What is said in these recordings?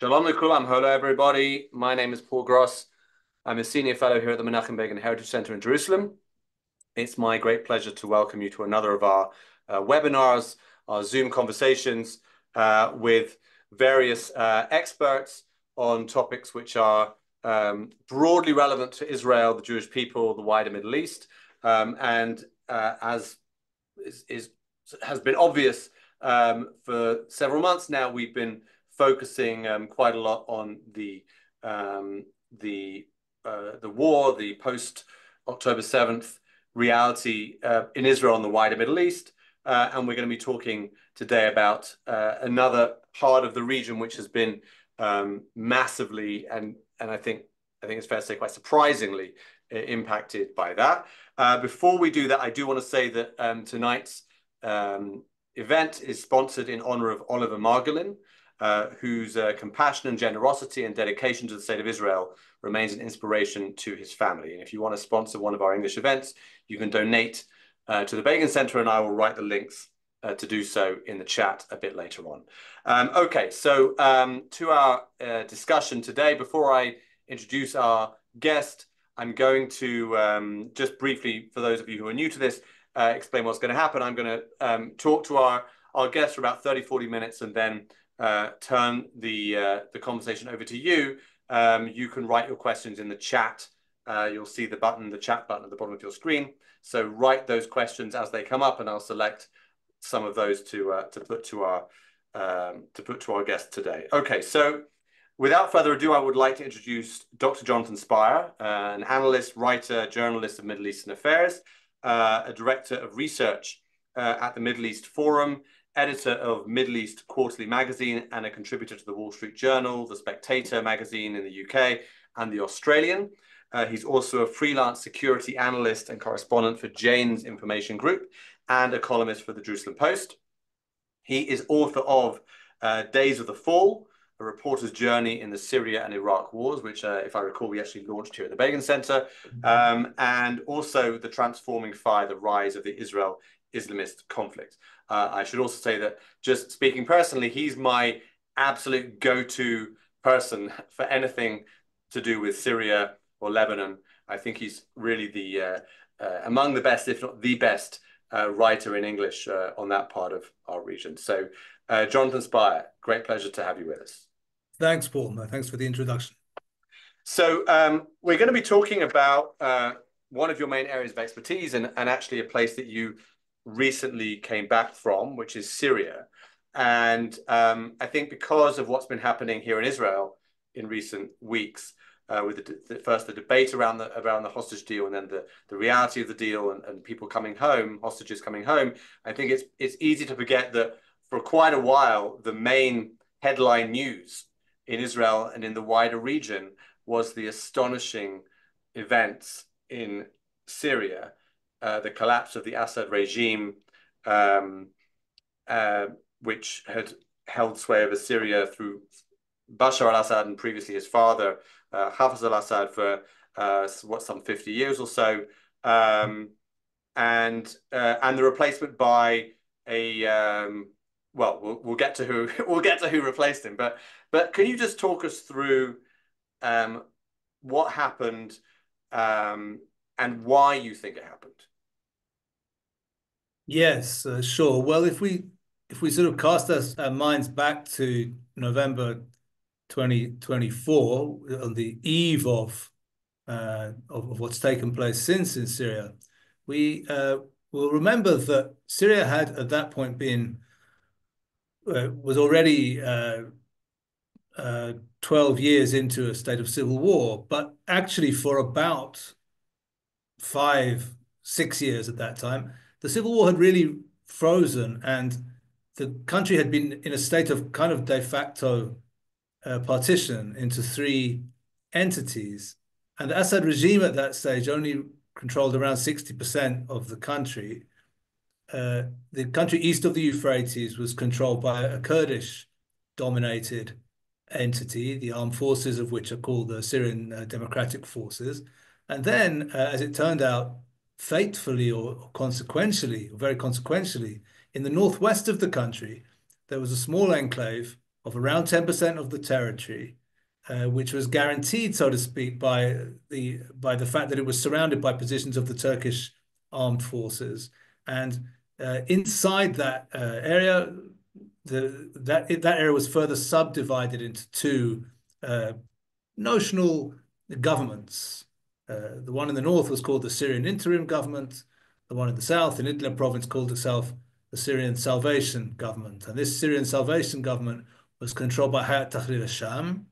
Shalom Nikulam. Hello, everybody. My name is Paul Gross. I'm a senior fellow here at the Menachem Begin Heritage Center in Jerusalem. It's my great pleasure to welcome you to another of our webinars, our Zoom conversations with various experts on topics which are broadly relevant to Israel, the Jewish people, the wider Middle East, as has been obvious for several months now, we've been focusing quite a lot on the war, the post-October 7th reality in Israel and the wider Middle East. And we're going to be talking today about another part of the region which has been massively and I think it's fair to say quite surprisingly impacted by that. Before we do that, I do want to say that tonight's event is sponsored in honor of Oliver Margolin, whose compassion and generosity and dedication to the state of Israel remains an inspiration to his family. And if you want to sponsor one of our English events, you can donate to the Begin Center, and I will write the links to do so in the chat a bit later on. Okay, so to our discussion today, before I introduce our guest, I'm going to just briefly, for those of you who are new to this, explain what's going to happen. I'm going to talk to our guest for about 30, 40 minutes and then turn the conversation over to you. You can write your questions in the chat. You'll see the chat button at the bottom of your screen. So write those questions as they come up, and I'll select some of those to put to our guest today. Okay, so without further ado, I would like to introduce Dr. Jonathan Spire, an analyst, writer, journalist of Middle Eastern affairs, a director of research at the Middle East Forum, editor of Middle East Quarterly magazine, and a contributor to the Wall Street Journal, the Spectator magazine in the UK, and the Australian. He's also a freelance security analyst and correspondent for Jane's Information Group and a columnist for the Jerusalem Post. He is author of Days of the Fall, a reporter's journey in the Syria and Iraq wars, which, if I recall, we actually launched here at the Begin Center, and also The Transforming Fire, the Rise of the Israel-Islamist Conflict. I should also say that, just speaking personally, he's my absolute go-to person for anything to do with Syria or Lebanon. I think he's really the among the best, if not the best, writer in English on that part of our region. So, Jonathan Spire, great pleasure to have you with us. Thanks, Paul. Thanks for the introduction. So we're going to be talking about one of your main areas of expertise and actually a place that you recently came back from, which is Syria. And I think because of what's been happening here in Israel in recent weeks, with first the debate around the hostage deal, and then the reality of the deal, and people coming home, hostages coming home, I think it's easy to forget that for quite a while the main headline news in Israel and in the wider region was the astonishing events in Syria, the collapse of the Assad regime, which had held sway over Syria through Bashar al-Assad and previously his father, Hafez al-Assad, for some 50 years or so, and the replacement by a we'll get to who replaced him, but can you just talk us through what happened and why you think it happened? Yes, sure. Well, if we sort of cast our minds back to November 2024, on the eve of what's taken place since in Syria, we will remember that Syria had at that point was already 12 years into a state of civil war, but actually for about 5-6 years at that time, the civil war had really frozen, and the country had been in a state of kind of de facto partition into 3 entities. And the Assad regime at that stage only controlled around 60% of the country. The country east of the Euphrates was controlled by a Kurdish-dominated entity, the armed forces of which are called the Syrian Democratic Forces. And then, as it turned out, fatefully or consequentially, or very consequentially, in the northwest of the country, there was a small enclave of around 10% of the territory, which was guaranteed, so to speak, by the fact that it was surrounded by positions of the Turkish armed forces. And inside that area, that area was further subdivided into two notional governments. The one in the north was called the Syrian interim government. The one in the south, in Idlib province, called itself the Syrian Salvation Government. And this Syrian Salvation Government was controlled by Hayat Tahrir al-Sham,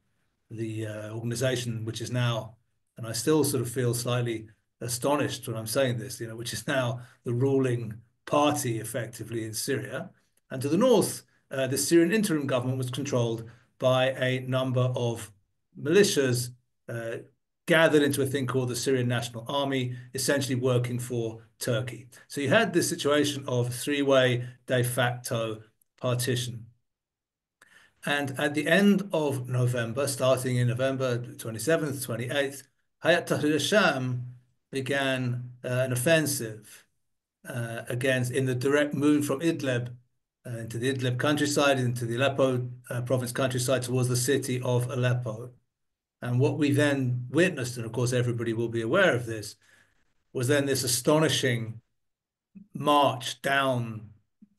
the organization which is now, and I still sort of feel slightly astonished when I'm saying this, which is now the ruling party effectively in Syria. And to the north, the Syrian interim government was controlled by a number of militias gathered into a thing called the Syrian National Army, essentially working for Turkey. So you had this situation of three-way de facto partition. And at the end of November, starting in November 27th, 28th, Hayat Tahrir al-Sham began an offensive in the direct move from Idlib into the Idlib countryside, into the Aleppo province countryside towards the city of Aleppo. And what we then witnessed, and of course everybody will be aware of this, was then this astonishing march down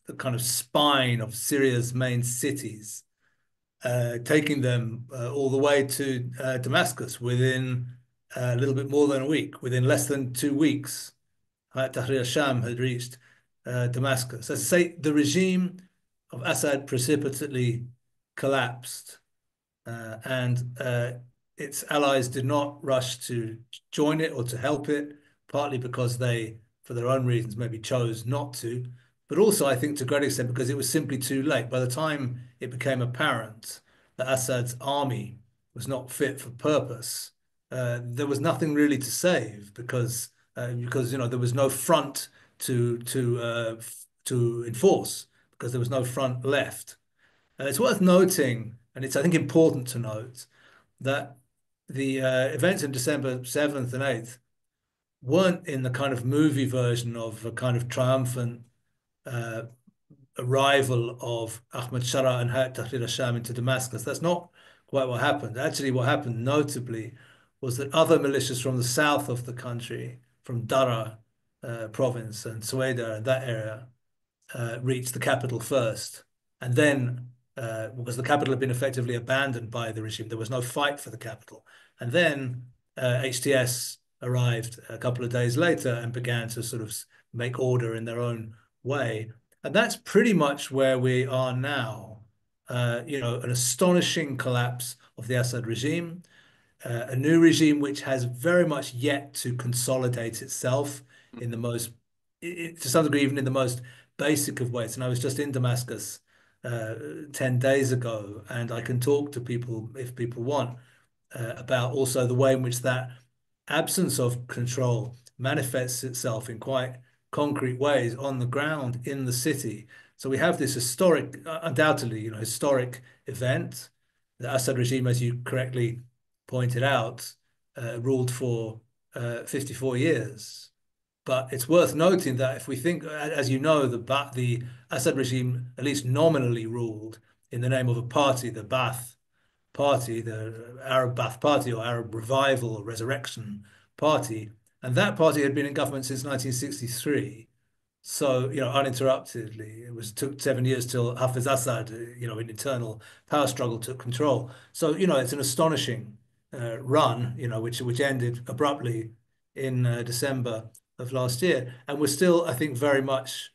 the kind of spine of Syria's main cities, taking them all the way to Damascus within a little bit more than a week. Within less than 2 weeks, Hayat Tahrir al-Sham had reached Damascus. As I say, the regime of Assad precipitously collapsed, and its allies did not rush to join it or to help it, partly because they, for their own reasons, maybe chose not to, but also I think to a great extent because it was simply too late. By the time it became apparent that Assad's army was not fit for purpose, there was nothing really to save because there was no front to enforce, because there was no front left. It's worth noting, and it's I think important to note, that the events in December 7th and 8th weren't in the kind of movie version of a kind of triumphant arrival of Ahmed Shara and Hayat Tahrir al-Sham into Damascus. That's not quite what happened. Actually, what happened notably was that other militias from the south of the country, from Dara province and Sueda and that area, reached the capital first. And then, because the capital had been effectively abandoned by the regime, there was no fight for the capital. And then HTS arrived a couple of days later and began to sort of make order in their own way. And that's pretty much where we are now. An astonishing collapse of the Assad regime, a new regime which has very much yet to consolidate itself in the most, to some degree, even in the most basic of ways. And I was just in Damascus 10 days ago, and I can talk to people, if people want, about also the way in which that absence of control manifests itself in quite concrete ways on the ground in the city. So we have this historic, undoubtedly, historic event. The Assad regime, as you correctly pointed out, ruled for 54 years. But it's worth noting that if we think, as you know, the Assad regime at least nominally ruled in the name of a party, the Ba'ath Party, the Arab Ba'ath Party or Arab Revival or Resurrection Party, and that party had been in government since 1963. So, uninterruptedly, took 7 years till Hafiz Assad, in internal power struggle took control. So, it's an astonishing run, which ended abruptly in December of last year. And we're still, I think, very much,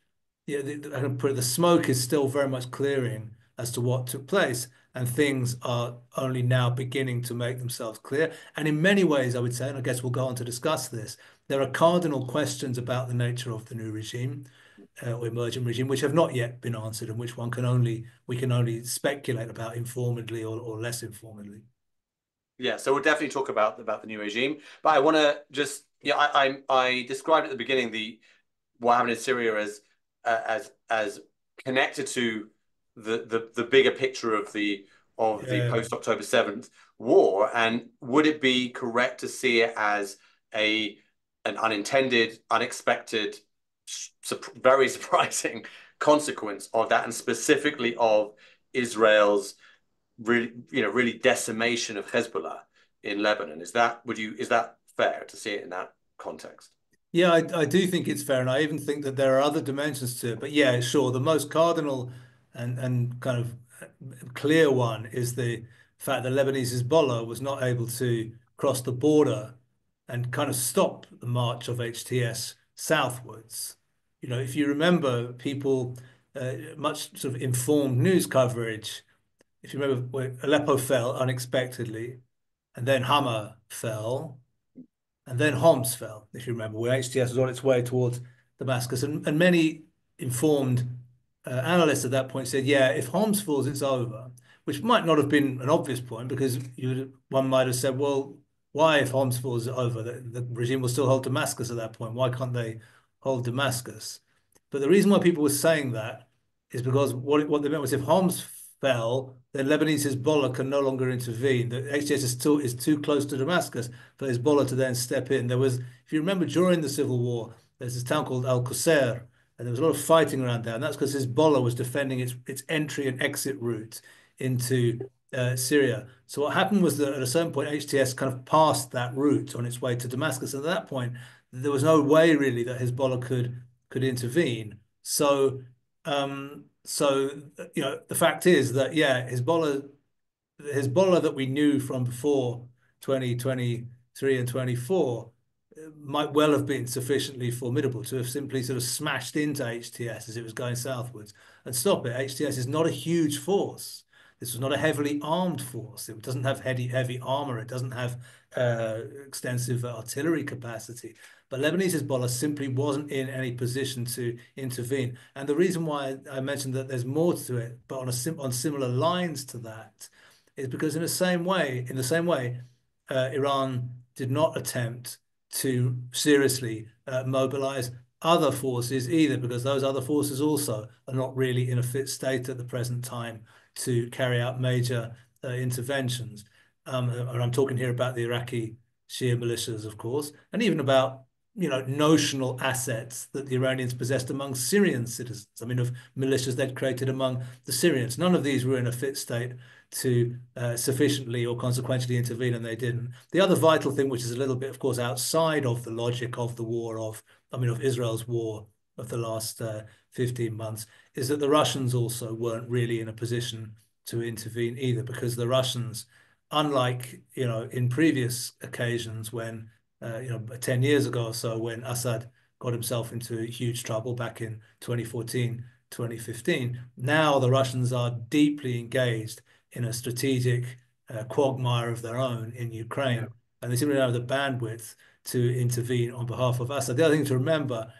the smoke is still very much clearing as to what took place. And things are only now beginning to make themselves clear. And in many ways, I would say, and I guess we'll go on to discuss this, there are cardinal questions about the nature of the new regime or emergent regime, which have not yet been answered and which we can only speculate about informedly or less informedly. Yeah, so we'll definitely talk about the new regime, but I want to just I described at the beginning what happened in Syria as connected to the bigger picture of the post October 7th war, and would it be correct to see it as an unintended, unexpected, very surprising consequence of that, and specifically of Israel's really, really decimation of Hezbollah in Lebanon. Is that fair to see it in that context? Yeah, I do think it's fair, and I even think that there are other dimensions to it. But yeah, sure, the most cardinal and kind of clear one is the fact that Lebanese Hezbollah was not able to cross the border and kind of stop the march of HTS southwards. You know, if you remember, people much sort of informed news coverage. If you remember, Aleppo fell unexpectedly, and then Hama fell. And then Homs fell, if you remember, where HTS was on its way towards Damascus. And many informed analysts at that point said, yeah, if Homs falls, it's over, which might not have been an obvious point because one might have said, well, why, if Homs falls, it's over? The regime will still hold Damascus at that point. Why can't they hold Damascus? But the reason why people were saying that is because what they meant was if Homs fell, then Lebanese Hezbollah can no longer intervene. The HTS is too close to Damascus for Hezbollah to then step in. There was, if you remember, during the civil war, there's this town called Al-Qusayr, and there was a lot of fighting around there, and that's because Hezbollah was defending its entry and exit route into Syria. So what happened was that at a certain point, HTS kind of passed that route on its way to Damascus, and at that point, there was no way really that Hezbollah could intervene. So you know, the fact is that yeah, Hezbollah that we knew from before 2023 and 24 might well have been sufficiently formidable to have simply sort of smashed into HTS as it was going southwards and stop it. HTS is not a huge force. This was not a heavily armed force. It doesn't have heavy armor. It doesn't have extensive artillery capacity. But Lebanese Hezbollah simply wasn't in any position to intervene. And the reason why I mentioned that there's more to it, but on similar lines to that, is because in the same way, Iran did not attempt to seriously mobilize other forces either, because those other forces also are not really in a fit state at the present time to carry out major interventions. And I'm talking here about the Iraqi Shia militias, of course, and even about notional assets that the Iranians possessed among Syrian citizens. I mean, of militias they'd created among the Syrians. None of these were in a fit state to sufficiently or consequentially intervene, and they didn't. The other vital thing, which is a little bit, of course, outside of the logic of the war of Israel's war of the last 15 months, is that the Russians also weren't really in a position to intervene either, because the Russians, unlike, in previous occasions when 10 years ago or so, when Assad got himself into huge trouble back in 2014, 2015. Now the Russians are deeply engaged in a strategic quagmire of their own in Ukraine, and they simply don't have the bandwidth to intervene on behalf of Assad. The other thing to remember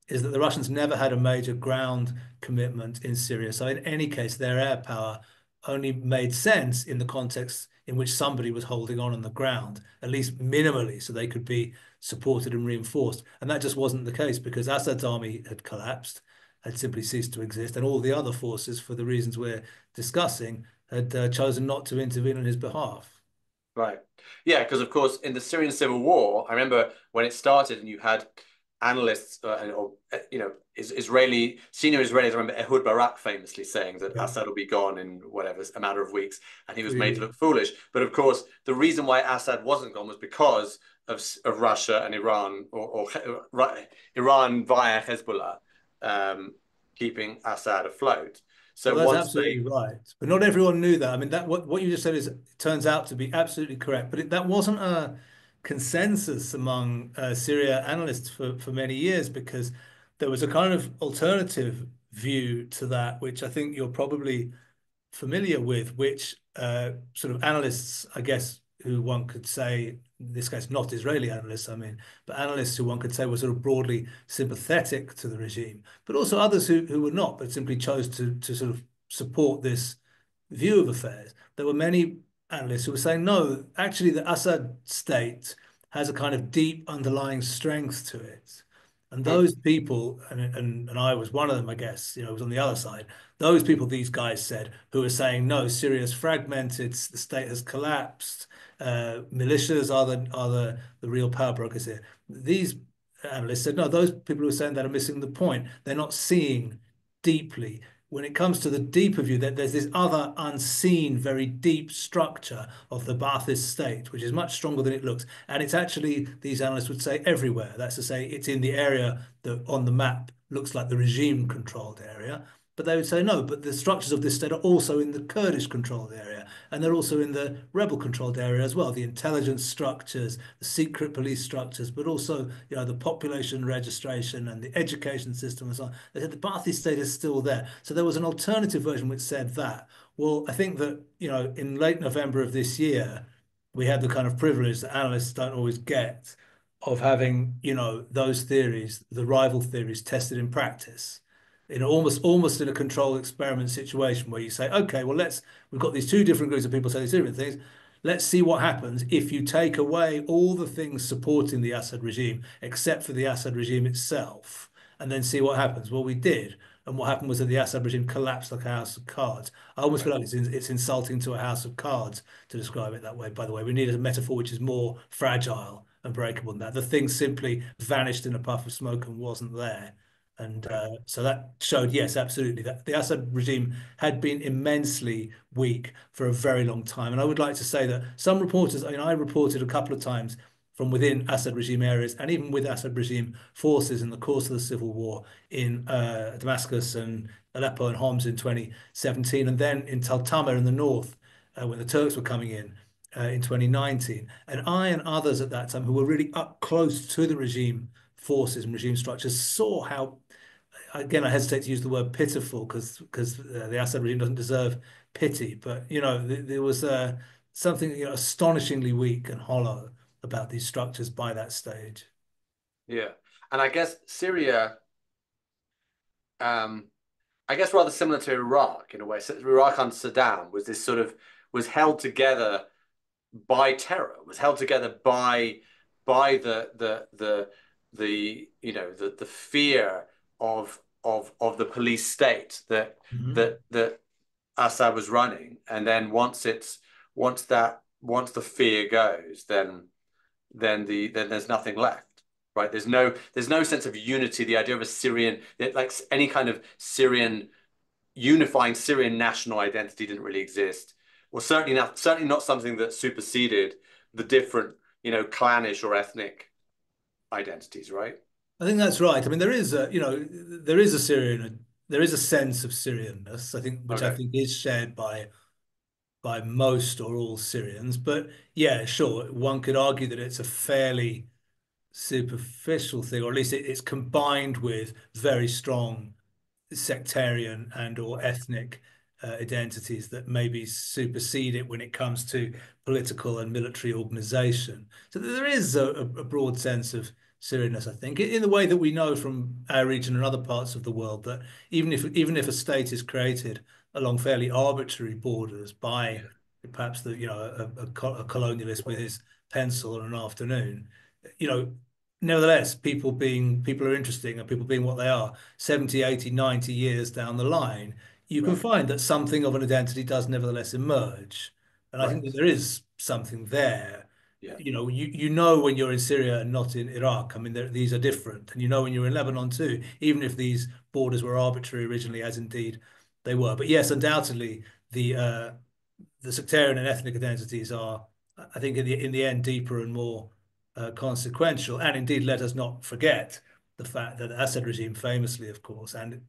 is that the Russians never had a major ground commitment in Syria. So in any case, their air power only made sense in the context in which somebody was holding on the ground, at least minimally, so they could be supported and reinforced. And that just wasn't the case, because Assad's army had collapsed, had simply ceased to exist, and all the other forces, for the reasons we're discussing, had chosen not to intervene on his behalf. Right. Yeah, because of course, in the Syrian civil war, I remember when it started and you had analysts or senior Israelis. I remember Ehud Barak famously saying that Assad will be gone in whatever a matter of weeks, and he was made to look foolish. But of course, the reason why Assad wasn't gone was because of Russia and Iran, or Iran via Hezbollah, keeping Assad afloat. So well, that's absolutely right. But not everyone knew that. I mean, that what you just said turns out to be absolutely correct. But that wasn't a consensus among Syria analysts for many years, because there was a kind of alternative view to that, which I think you're probably familiar with, which sort of analysts, I guess, who one could say, in this case, not Israeli analysts, I mean, but analysts who one could say were sort of broadly sympathetic to the regime, but also others who were not, but simply chose to sort of support this view of affairs. There were many analysts who were saying, no, actually, the Assad state has a kind of deep underlying strength to it. And those people, and I was one of them, I guess, was on the other side. Those people, these guys said, who were saying, no, Syria's fragmented, the state has collapsed, militias are the real power brokers here. These analysts said, no, those people who are saying that are missing the point. They're not seeing deeply when it comes to the deeper view, that there's this other unseen, very deep structure of the Ba'athist state, which is much stronger than it looks. And it's actually, these analysts would say, everywhere. That's to say, it's in the area that on the map looks like the regime-controlled area. But they would say, no, but the structures of this state are also in the Kurdish-controlled area, and they're also in the rebel-controlled area as well. The intelligence structures, the secret police structures, but also, the population registration and the education system and so on. They said the Ba'athi state is still there. So there was an alternative version which said that. Well, I think that, in late November of this year, we had the kind of privilege that analysts don't always get of having, those theories, the rival theories, tested in practice in almost in a controlled experiment situation where you say, okay, well, we've got these two different groups of people saying these different things. Let's see what happens if you take away all the things supporting the Assad regime, except for the Assad regime itself, and then see what happens. Well, we did. And what happened was that the Assad regime collapsed like a house of cards. I almost feel like it's insulting to a house of cards to describe it that way, by the way. We need a metaphor which is more fragile and breakable than that. The thing simply vanished in a puff of smoke and wasn't there. And so that showed, yes, absolutely, that the Assad regime had been immensely weak for a very long time. And I would like to say that some reporters, I reported a couple of times from within Assad regime areas and even with Assad regime forces in the course of the civil war in Damascus and Aleppo and Homs in 2017, and then in Tal Tamr in the north when the Turks were coming in 2019. And I and others at that time who were really up close to the regime forces and regime structures saw how, again, I hesitate to use the word pitiful because the Assad regime doesn't deserve pity, but there was something astonishingly weak and hollow about these structures by that stage. Yeah, and I guess Syria, I guess rather similar to Iraq in a way. So Iraq under Saddam was this sort of was held together by terror, was held together by the fear of the police state that Assad was running, and then once the fear goes, then there's nothing left, right? There's no sense of unity. The idea of a Syrian, like any kind of Syrian unifying Syrian national identity didn't really exist. Well, certainly not something that superseded the different, clannish or ethnic identities, right? I think that's right. I mean, there is a there is a sense of Syrianness, I think, which I Okay. think is shared by most or all Syrians. But yeah, sure, one could argue that it's a fairly superficial thing, or at least it's combined with very strong sectarian and or ethnic identities that maybe supersede it when it comes to political and military organization. So there is a broad sense of Syrianness, I think, in the way that we know from our region and other parts of the world that even if a state is created along fairly arbitrary borders by Yeah. perhaps a colonialist with his pencil on an afternoon, you know, nevertheless, people are interesting and people being what they are, 70, 80, 90 years down the line, you can Right. find that something of an identity does nevertheless emerge. And I think Right. that there is something there. Yeah. You know when you're in Syria and not in Iraq. I mean, these are different. And you know when you're in Lebanon too, even if these borders were arbitrary originally, as indeed they were. But yes, undoubtedly, the sectarian and ethnic identities are, I think, in the end, deeper and more consequential. And indeed, let us not forget the fact that the Assad regime, famously, of course, and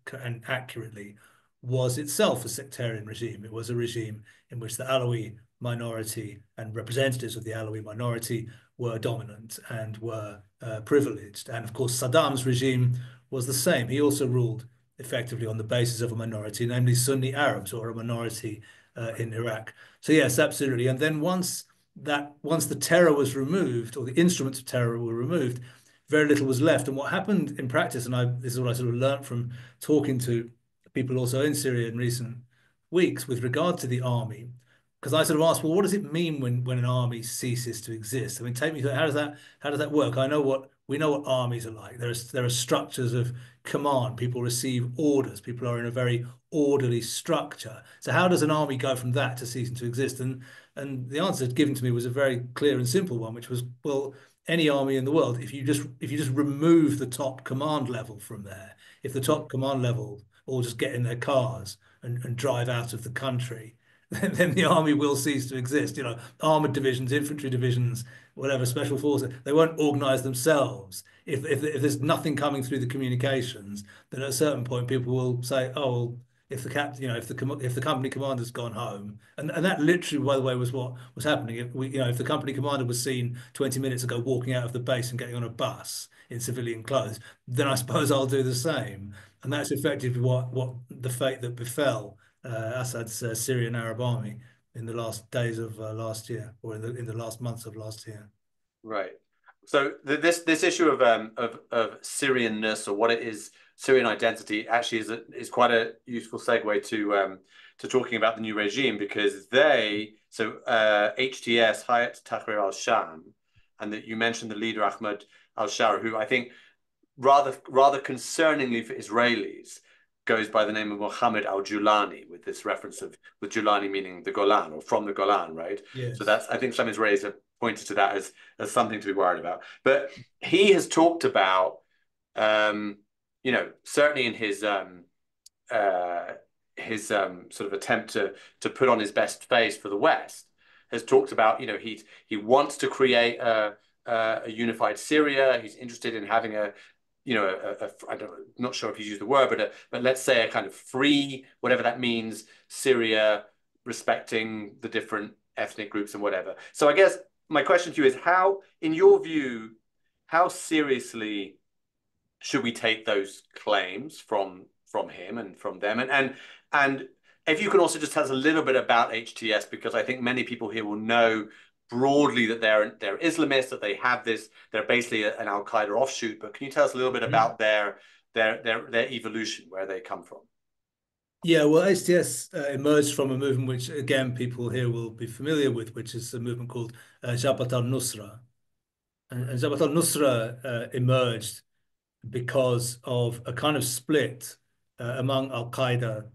accurately, was itself a sectarian regime. It was a regime in which the Alawi minority and representatives of the Alawi minority were dominant and were privileged. And of course, Saddam's regime was the same. He also ruled effectively on the basis of a minority, namely Sunni Arabs, or a minority in Iraq. So yes, absolutely. And then once the terror was removed, or the instruments of terror were removed, very little was left. And what happened in practice, and this is what I sort of learned from talking to people also in Syria in recent weeks with regard to the army, because I sort of asked, well, what does it mean when an army ceases to exist? I mean, take me through how does that work? We know what armies are like. There are structures of command. People receive orders. People are in a very orderly structure. So how does an army go from that to ceasing to exist? And the answer given to me was a very clear and simple one, which was, well, any army in the world, if you just remove the top command level from there, if the top command level all just get in their cars and drive out of the country, then the army will cease to exist. Armored divisions, infantry divisions, whatever, special forces, they won't organize themselves. If there's nothing coming through the communications, then at a certain point people will say, oh, well, if the cap, if the company commander's gone home, and that literally, by the way, was what was happening. If the company commander was seen 20 minutes ago walking out of the base and getting on a bus in civilian clothes, then I suppose I'll do the same. And that's effectively what the fate that befell Assad's Syrian Arab army in the last days of last year, or in the last months of last year. Right. So this issue of Syrianness, or what it is, Syrian identity, actually is quite a useful segue to talking about the new regime, because HTS, Hayat Tahrir al-Sham, and that you mentioned the leader Ahmed al-Shara, who I think rather concerningly for Israelis goes by the name of Mohammed al-Julani, with this reference with Julani meaning the Golan, or from the Golan, right? Yes. So that's, I think some Israelis have pointed to that as something to be worried about. But he has talked about, certainly in his sort of attempt to put on his best face for the West, has talked about, he wants to create a unified Syria. He's interested in having not sure if he's used the word, but let's say a kind of free, whatever that means, Syria, respecting the different ethnic groups and whatever. So I guess my question to you is, how, in your view, how seriously should we take those claims from him and from them? And if you can also just tell us a little bit about HTS, because I think many people here will know broadly that they're Islamists, that they're basically an Al-Qaeda offshoot. But can you tell us a little bit about their evolution, where they come from? Yeah, well, HTS emerged from a movement which, again, people here will be familiar with, which is a movement called Jabhat al-Nusra. And Jabhat al-Nusra emerged because of a kind of split among Al-Qaeda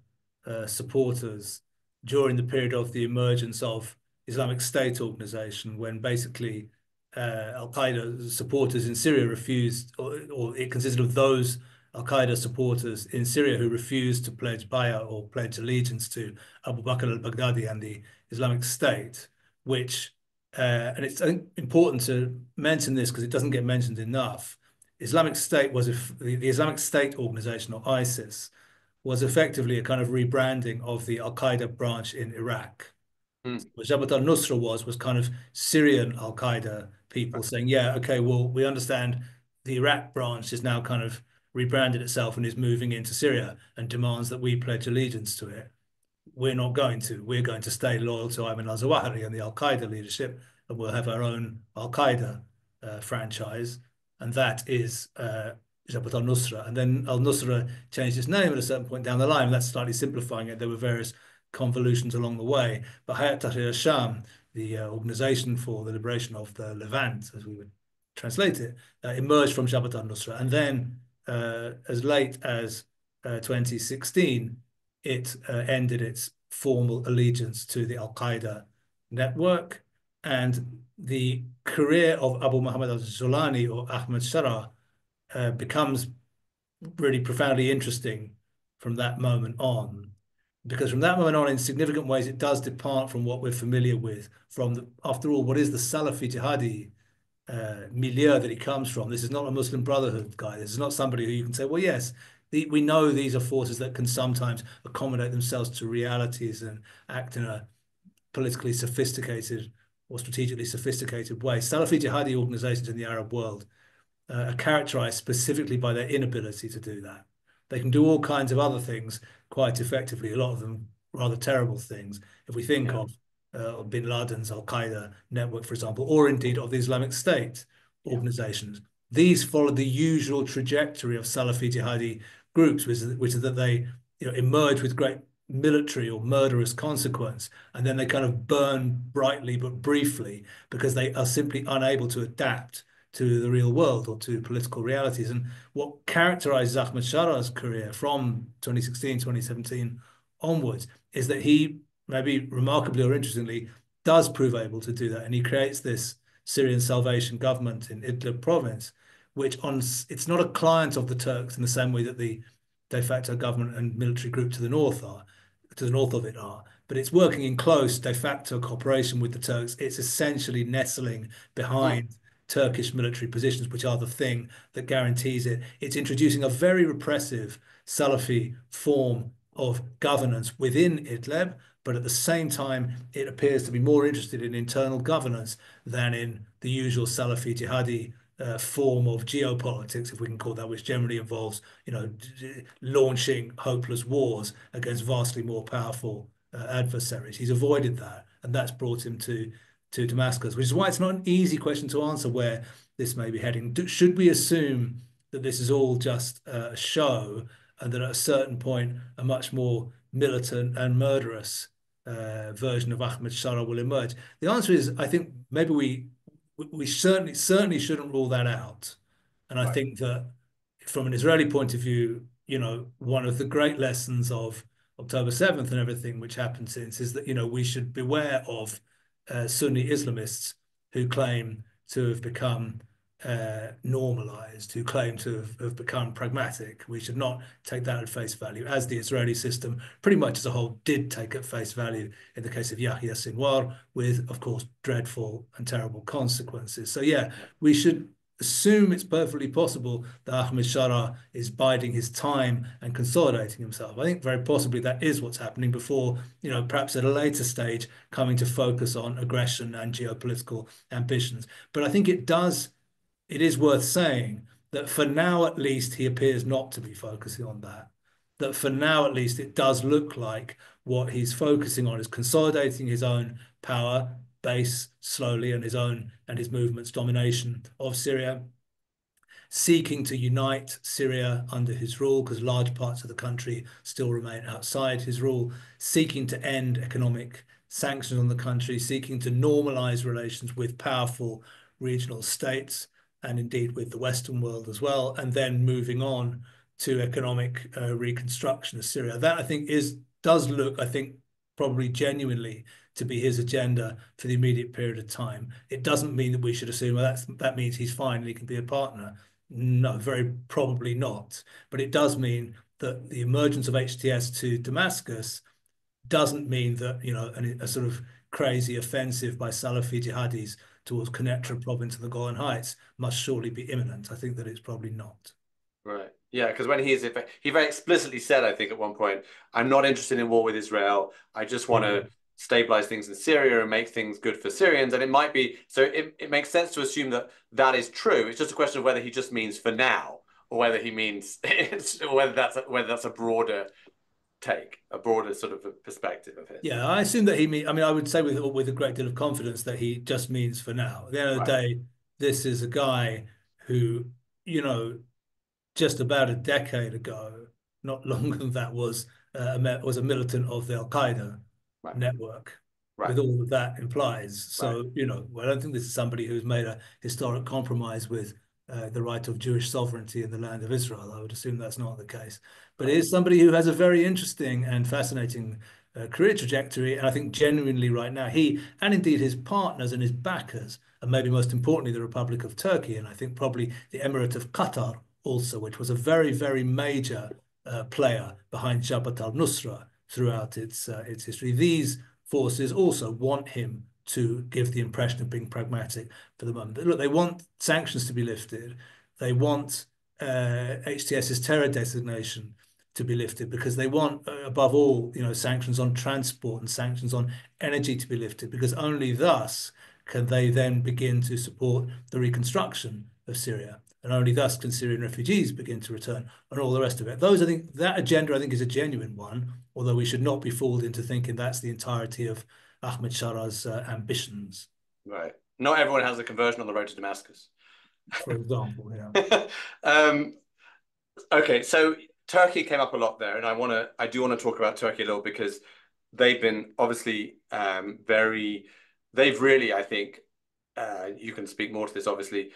supporters during the period of the emergence of Islamic State organization, when basically Al-Qaeda supporters in Syria refused, or it consisted of those Al-Qaeda supporters in Syria who refused to pledge bay'ah or pledge allegiance to Abu Bakr al-Baghdadi and the Islamic State, which, and it's important to mention this because it doesn't get mentioned enough. Islamic State was the Islamic State organization, or ISIS, was effectively a kind of rebranding of the Al-Qaeda branch in Iraq. What Jabhat al-Nusra was kind of Syrian Al-Qaeda people saying, yeah, okay, well, we understand the Iraq branch is now kind of rebranded itself and is moving into Syria and demands that we pledge allegiance to it. We're not going to. We're going to stay loyal to Ayman al-Zawahiri and the Al-Qaeda leadership, and we'll have our own Al-Qaeda franchise. And that is Jabhat al-Nusra. And then al-Nusra changed its name at a certain point down the line. That's slightly simplifying it. There were various convolutions along the way. But Hayat Tahrir al-Sham, the Organization for the Liberation of the Levant, as we would translate it, emerged from Jabhat al-Nusra. And then as late as 2016, it ended its formal allegiance to the Al-Qaeda network. And the career of Abu Muhammad al-Julani, or Ahmed Shara, becomes really profoundly interesting from that moment on. Because from that moment on, in significant ways, it does depart from what we're familiar with, after all, what is the Salafi jihadi milieu that he comes from. This is not a Muslim Brotherhood guy. This is not somebody who you can say, well, yes, we know these are forces that can sometimes accommodate themselves to realities and act in a politically sophisticated or strategically sophisticated way. Salafi jihadi organizations in the Arab world are characterized specifically by their inability to do that. They can do all kinds of other things quite effectively, a lot of them rather terrible things. If we think of bin Laden's Al-Qaeda network, for example, or indeed of the Islamic State organizations, these followed the usual trajectory of Salafi jihadi groups, which is that they emerge with great military or murderous consequence, and then they kind of burn brightly but briefly because they are simply unable to adapt to the real world or to political realities. And what characterizes Ahmed Shara's career from 2016, 2017 onwards is that he, maybe remarkably or interestingly, does prove able to do that. And he creates this Syrian Salvation Government in Idlib province, which it's not a client of the Turks in the same way that the de facto government and military group to the north are, to the north of it are. But it's working in close de facto cooperation with the Turks. It's essentially nestling Mm. behind Turkish military positions, which are the thing that guarantees it. It's introducing a very repressive Salafi form of governance within Idlib, but at the same time, it appears to be more interested in internal governance than in the usual Salafi jihadi form of geopolitics, if we can call that, which generally involves, launching hopeless wars against vastly more powerful adversaries. He's avoided that, and that's brought him to Damascus, which is why it's not an easy question to answer where this may be heading. Should we assume that this is all just a show, and that at a certain point a much more militant and murderous version of Ahmed Shara will emerge? The answer is, I think maybe we certainly shouldn't rule that out. And I Right. think that from an Israeli point of view, one of the great lessons of October 7th and everything which happened since is that, we should beware of Sunni Islamists who claim to have become normalized, who claim to have become pragmatic. We should not take that at face value, as the Israeli system pretty much as a whole did take at face value in the case of Yahya Sinwar, with, of course, dreadful and terrible consequences. So, yeah, we should assume it's perfectly possible that Ahmed Shara is biding his time and consolidating himself. I think very possibly that is what's happening before, perhaps at a later stage, coming to focus on aggression and geopolitical ambitions. But I think it is worth saying that for now, at least, he appears not to be focusing on that. That for now, at least, it does look like what he's focusing on is consolidating his own power base slowly, and his movement's domination of Syria, seeking to unite Syria under his rule, because large parts of the country still remain outside his rule, seeking to end economic sanctions on the country, seeking to normalize relations with powerful regional states, and indeed with the Western world as well, and then moving on to economic reconstruction of Syria. That, I think, does look, I think, probably genuinely to be his agenda for the immediate period of time. It doesn't mean that we should assume, well, that means he's fine and he can be a partner. No, very probably not. But it does mean that the emergence of HTS to Damascus doesn't mean that, a sort of crazy offensive by Salafi jihadis towards Quneitra province and the Golan Heights must surely be imminent. I think that it's probably not. Right. Yeah, because when he very explicitly said, I think at one point, I'm not interested in war with Israel. I just want Yeah. to stabilize things in Syria and make things good for Syrians. And it might be, so it makes sense to assume that that is true. It's just a question of whether he just means for now, or whether he means, or whether that's a broader take, a broader sort of a perspective of his. Yeah, I assume that I would say with a great deal of confidence that he just means for now. At the end of the Right. day, this is a guy who, just about a decade ago, not longer than that, was a militant of the Al-Qaeda Right. network, Right. with all that that implies. Right. So, I don't think this is somebody who's made a historic compromise with the right of Jewish sovereignty in the land of Israel. I would assume that's not the case. But he Right. is somebody who has a very interesting and fascinating career trajectory. And I think genuinely right now, he and indeed his partners and his backers, and maybe most importantly, the Republic of Turkey, and I think probably the Emirate of Qatar also, which was a very, very major player behind Jabhat al-Nusra throughout its history. These forces also want him to give the impression of being pragmatic for the moment. Look, they want sanctions to be lifted. They want HTS's terror designation to be lifted, because they want, above all, sanctions on transport and sanctions on energy to be lifted, because only thus can they then begin to support the reconstruction of Syria. And only thus can Syrian refugees begin to return, and all the rest of it. That agenda, I think, is a genuine one, although we should not be fooled into thinking that's the entirety of Ahmed Shara's ambitions, Right. Not everyone has a conversion on the road to Damascus. for example. um, okay, so Turkey came up a lot there, and I do want to talk about Turkey a little, because they've been obviously they've really, I think, you can speak more to this, obviously,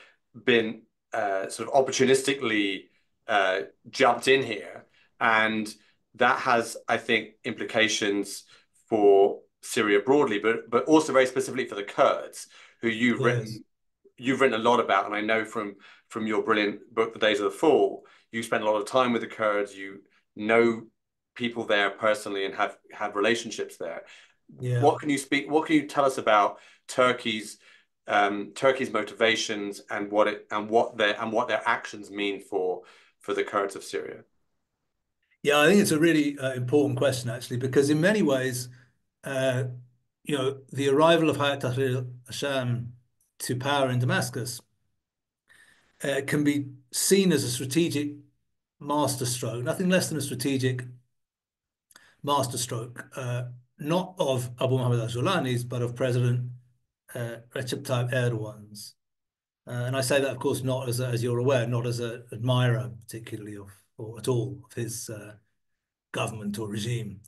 been sort of opportunistically jumped in here, and that has, I think, implications for Syria broadly, but also very specifically for the Kurds, who Yes. you've written a lot about, and I know from your brilliant book, The Days of the Fall, you spend a lot of time with the Kurds. You know people there personally and have relationships there. Yeah. What can you tell us about Turkey's Turkey's motivations and what their actions mean for the currents of Syria? Yeah, I think it's a really important question, actually, because in many ways, uh, the arrival of Hayat Tahrir al-Sham to power in Damascus can be seen as a strategic masterstroke, nothing less than a strategic masterstroke, not of Abu Muhammad al-Jolani's, but of President Recep Tayyip Erdogan's. And I say that, of course, not as you're aware, not as an admirer, particularly of, or at all, of his government or regime.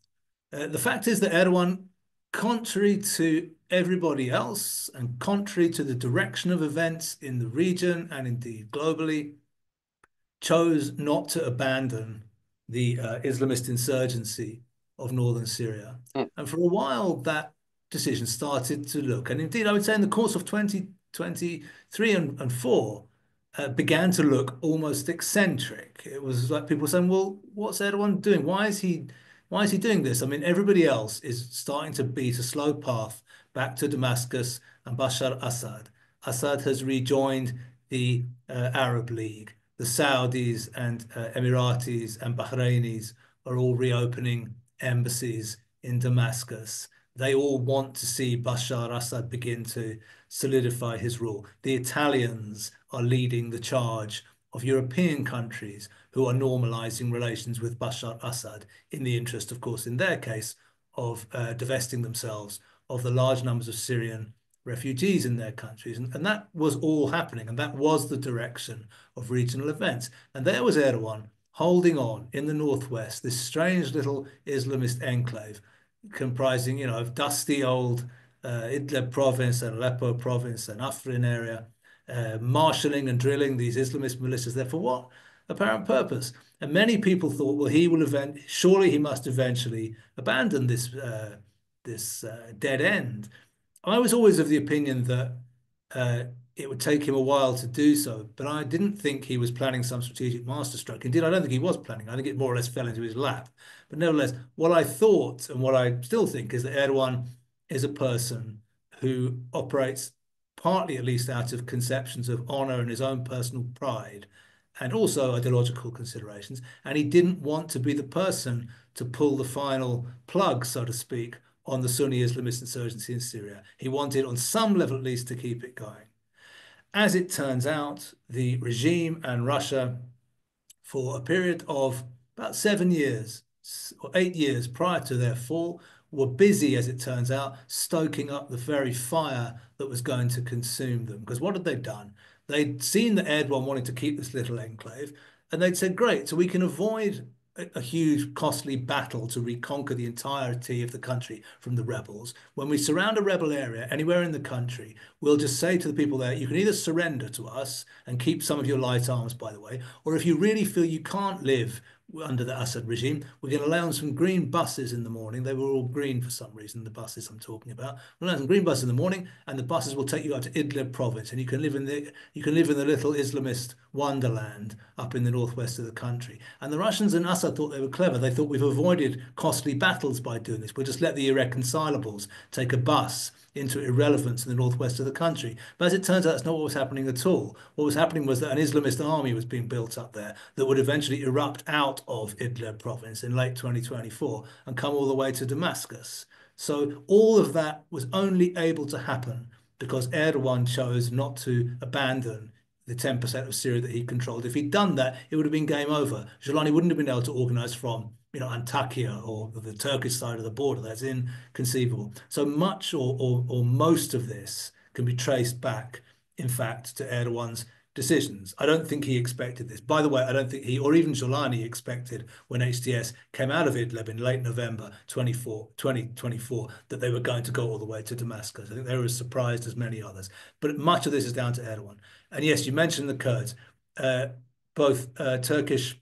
The fact is that Erdogan, contrary to everybody else and contrary to the direction of events in the region and indeed globally, chose not to abandon the Islamist insurgency of northern Syria. Mm. And for a while, that decision started to look, and indeed, I would say in the course of 2023 and 4, began to look almost eccentric. It was like people saying, well, what's Erdogan doing? Why is he doing this? I mean, everybody else is starting to beat a slow path back to Damascus and Bashar Assad. Assad has rejoined the Arab League. The Saudis and Emiratis and Bahrainis are all reopening embassies in Damascus. They all want to see Bashar Assad begin to solidify his rule. The Italians are leading the charge of European countries who are normalizing relations with Bashar Assad in the interest, of course, in their case, of divesting themselves of the large numbers of Syrian refugees in their countries. And that was all happening. And that was the direction of regional events. And there was Erdogan holding on in the northwest, this strange little Islamist enclave comprising, of dusty old Idlib province and Aleppo province and Afrin area, marshalling and drilling these Islamist militias there for what apparent purpose? And many people thought, well, surely he must eventually abandon this dead end. I was always of the opinion that uh, it would take him a while to do so, but I didn't think he was planning some strategic masterstroke. Indeed, I don't think he was planning. I think it more or less fell into his lap. But nevertheless, what I thought and what I still think is that Erdogan is a person who operates partly at least out of conceptions of honor and his own personal pride and also ideological considerations. And he didn't want to be the person to pull the final plug, so to speak, on the Sunni Islamist insurgency in Syria. He wanted, on some level at least, to keep it going. As it turns out, the regime and Russia, for a period of about 7 years or 8 years prior to their fall, were busy, as it turns out, stoking up the very fire that was going to consume them. Because what had they done? They'd seen that Erdogan wanted to keep this little enclave, and they'd said, great, so we can avoid a huge, costly battle to reconquer the entirety of the country from the rebels. When we surround a rebel area anywhere in the country, we'll just say to the people there, you can either surrender to us and keep some of your light arms, by the way, or if you really feel you can't live under the Assad regime, we're going to lay on some green buses in the morning. They were all green for some reason, the buses I'm talking about. We'll lay on some green buses in the morning, and the buses will take you up to Idlib province, and you can live in the little Islamist wonderland up in the northwest of the country. And the Russians and Assad thought they were clever. They thought we've avoided costly battles by doing this. We'll just let the irreconcilables take a bus into irrelevance in the northwest of the country. But as it turns out, that's not what was happening at all. What was happening was that an Islamist army was being built up there that would eventually erupt out of Idlib province in late 2024 and come all the way to Damascus. So all of that was only able to happen because Erdogan chose not to abandon the 10% of Syria that he controlled. If he'd done that, it would have been game over. Jolani wouldn't have been able to organize from Antakya or the Turkish side of the border. That's inconceivable. So much or most of this can be traced back, in fact, to Erdogan's decisions. I don't think he expected this. By the way, I don't think he or even Jolani expected when HTS came out of Idlib in late November 2024 that they were going to go all the way to Damascus. I think they were as surprised as many others. But much of this is down to Erdogan. And yes, you mentioned the Kurds. Both Turkish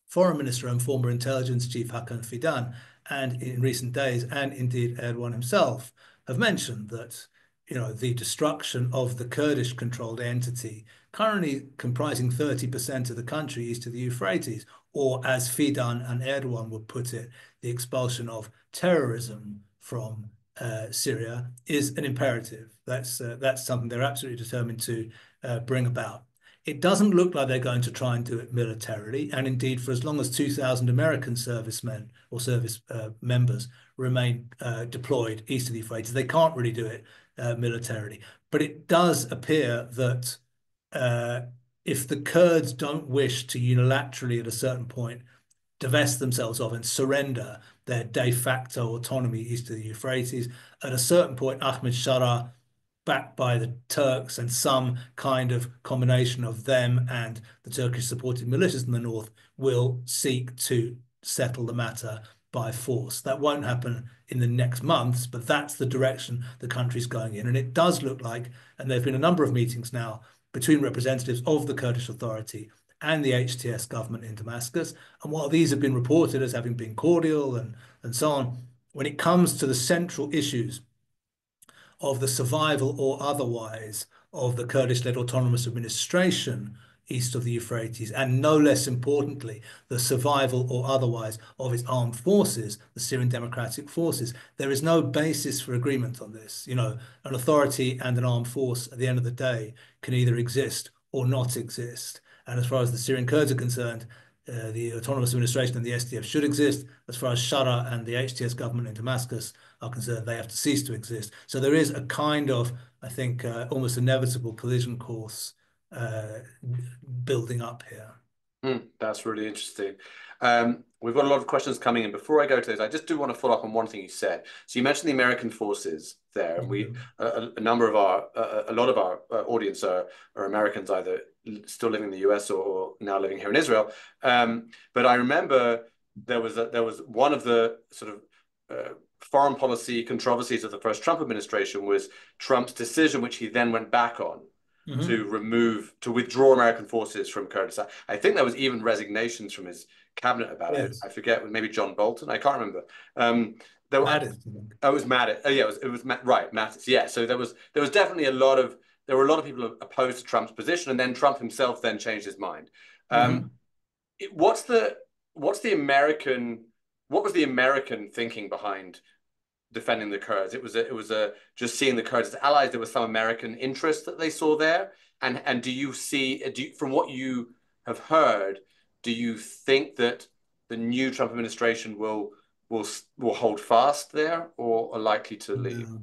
Foreign Minister and former intelligence chief Hakan Fidan, and in recent days, and indeed Erdogan himself, have mentioned that the destruction of the Kurdish-controlled entity, currently comprising 30% of the country east of the Euphrates, or as Fidan and Erdogan would put it, the expulsion of terrorism from Syria is an imperative. That's something they're absolutely determined to bring about. It doesn't look like they're going to try and do it militarily, and indeed, for as long as 2,000 American servicemen or service members remain deployed east of the Euphrates, they can't really do it militarily. But it does appear that uh, if the Kurds don't wish to unilaterally, at a certain point, divest themselves of and surrender their de facto autonomy east of the Euphrates, at a certain point, Ahmed Shara, backed by the Turks and some kind of combination of them and the Turkish-supported militias in the north, will seek to settle the matter by force. That won't happen in the next months, but that's the direction the country's going in. And it does look like, and there have been a number of meetings now between representatives of the Kurdish Authority and the HTS government in Damascus. And while these have been reported as having been cordial and so on, when it comes to the central issues of the survival or otherwise of the Kurdish-led autonomous administration east of the Euphrates, and no less importantly, the survival or otherwise of its armed forces, the Syrian Democratic Forces. There is no basis for agreement on this. You know, an authority and an armed force at the end of the day can either exist or not exist. And as far as the Syrian Kurds are concerned, the autonomous administration and the SDF should exist. As far as Shara and the HTS government in Damascus are concerned, they have to cease to exist. So there is a kind of, I think, almost inevitable collision course uh, building up here. That's really interesting. We've got a lot of questions coming in. Before I go to those, I just do want to follow up on one thing you said. So you mentioned the American forces there, and we a number of our a lot of our audience are Americans, either still living in the US or now living here in Israel. But I remember there was one of the sort of foreign policy controversies of the first Trump administration was Trump's decision, which he then went back on, to withdraw American forces from Kurdistan. I think there was even resignations from his cabinet about it. Yes. I forget, maybe John Bolton. I can't remember. Mattis. Oh, it was Mattis. Oh, yeah, it was right, Mattis. Yeah, so there was definitely there were a lot of people opposed to Trump's position, and then Trump himself then changed his mind. What's the American what was the American thinking behind defending the Kurds? It was a just seeing the Kurds as allies. There was some American interest that they saw there. And do you see, from what you have heard, do you think that the new Trump administration will hold fast there, or are likely to leave? No.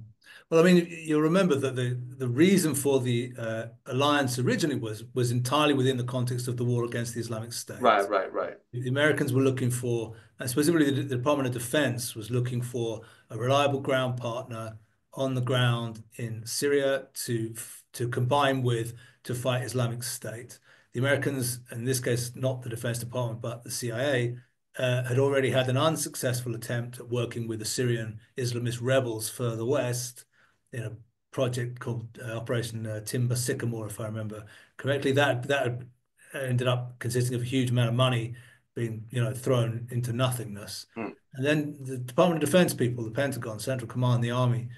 Well, I mean, you'll remember that the reason for the alliance originally was entirely within the context of the war against the Islamic State. Right. The Americans were looking for, and specifically the Department of Defense was looking for a reliable ground partner on the ground in Syria to combine with to fight Islamic State. The Americans, in this case, not the Defense Department, but the CIA, had already had an unsuccessful attempt at working with the Syrian Islamist rebels further west in a project called Operation Timber Sycamore, if I remember correctly. That ended up consisting of a huge amount of money being, thrown into nothingness. And then the Department of Defense people, the Pentagon, Central Command, the Army,